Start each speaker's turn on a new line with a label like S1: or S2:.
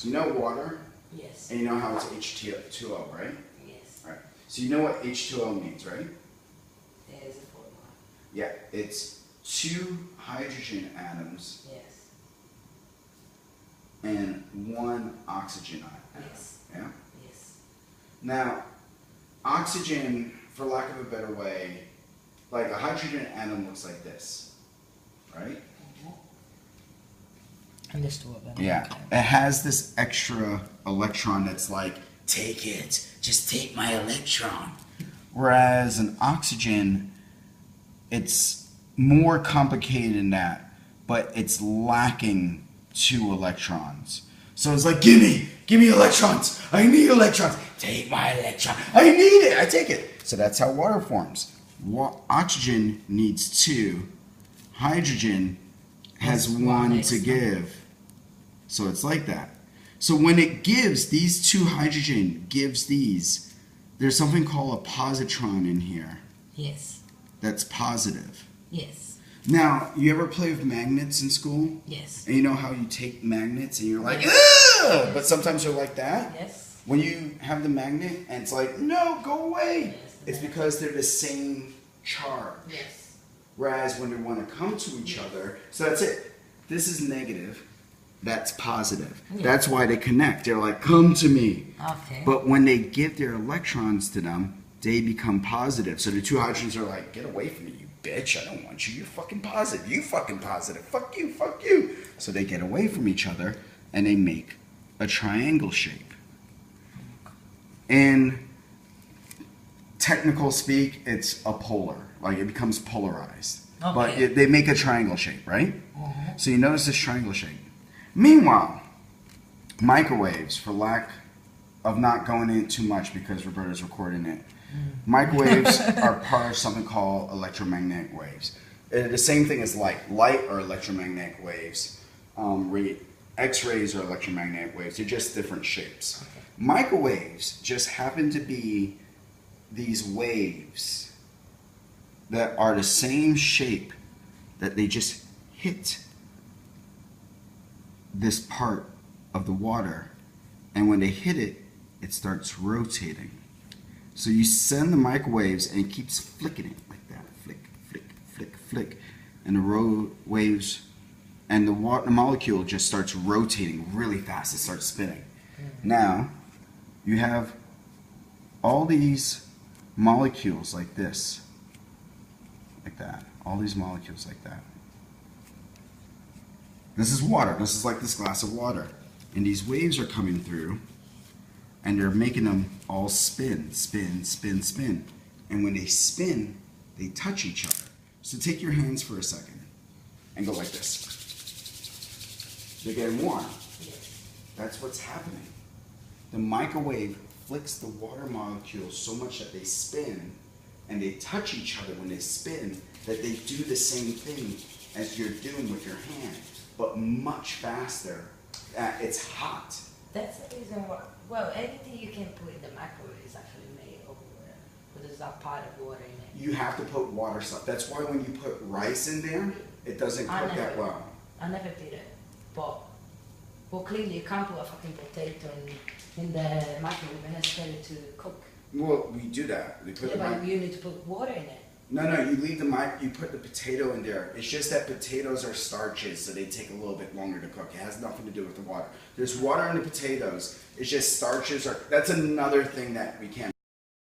S1: You know water?
S2: Yes.
S1: And you know how it's H2O, right?
S2: Yes.
S1: Alright. So you know what H2O means, right?
S2: There is a formula.
S1: Yeah, it's 2 hydrogen atoms
S2: Yes.
S1: and 1 oxygen atom.
S2: Yes.
S1: Yeah?
S2: Yes.
S1: Now, oxygen, for lack of a better way, like a hydrogen atom looks like this, right?
S3: Understood.
S1: Yeah. It has this extra electron that's like, take it, just take my electron. Whereas an oxygen, it's more complicated than that, but it's lacking 2 electrons. So it's like, give me electrons. I need electrons. Take my electron. I need it. I take it. So that's how water forms. Oxygen needs 2. Hydrogen has 1 to give. So it's like that. So when it gives, these 2 hydrogen gives these, there's something called a positron in here
S2: Yes.
S1: that's positive.
S2: Yes.
S1: Now, you ever play with magnets in school?
S2: Yes.
S1: And you know how you take magnets and you're like, ugh! But sometimes you're like that?
S2: Yes.
S1: When you have the magnet and it's like, no, go away.
S2: Yes.
S1: It's because they're the same charge.
S2: Yes.
S1: Whereas when they want to come to each other, so that's it. This is negative. That's positive.
S2: Yeah.
S1: That's why they connect. They're like, come to me.
S2: Okay.
S1: But when they give their electrons to them, they become positive. So the 2 hydrogens are like, get away from me, you bitch. I don't want you. You're fucking positive. You fucking positive. Fuck you. Fuck you. So they get away from each other and they make a triangle shape. In technical speak, it's a polar. Like it becomes polarized. But
S2: Okay.
S1: they make a triangle shape, right? So you notice this triangle shape. Meanwhile, microwaves, for lack of not going in too much because Roberta's recording it, microwaves are part of something called electromagnetic waves. They're the same thing as light. Light are electromagnetic waves. X-rays are electromagnetic waves. They're just different shapes.
S2: Okay.
S1: Microwaves just happen to be these waves that are the same shape that they just hit this part of the water, and when they hit it, it starts rotating. So you send the microwaves and it keeps flicking it like that, flick, flick, flick, flick, and the waves and the molecule just starts rotating really fast. It starts spinning. Now you have all these molecules like this, like that, all these molecules like that. This is water. This is like this glass of water. And these waves are coming through and they're making them all spin, spin, spin, spin. And when they spin, they touch each other. So take your hands for a second and go like this. They're getting warm.
S2: Yes.
S1: That's what's happening. The microwave flicks the water molecules so much that they spin and they touch each other when they spin that they do the same thing as you're doing with your hand, but much faster. It's hot.
S2: That's the reason why. Well, anything you can put in the microwave is actually made of water, but there's a part of water in it.
S1: You have to put water stuff. That's why when you put rice in there, it doesn't cook that well.
S2: I never did it, but well, clearly you can't put a fucking potato in the microwave and expect it to cook.
S1: Well, we do that. We put
S2: Yeah,
S1: the
S2: but you need to put water in it.
S1: No, you leave you put the potato in there. It's just that potatoes are starches, so they take a little bit longer to cook. It has nothing to do with the water. There's water in the potatoes. It's just starches that's another thing that we can't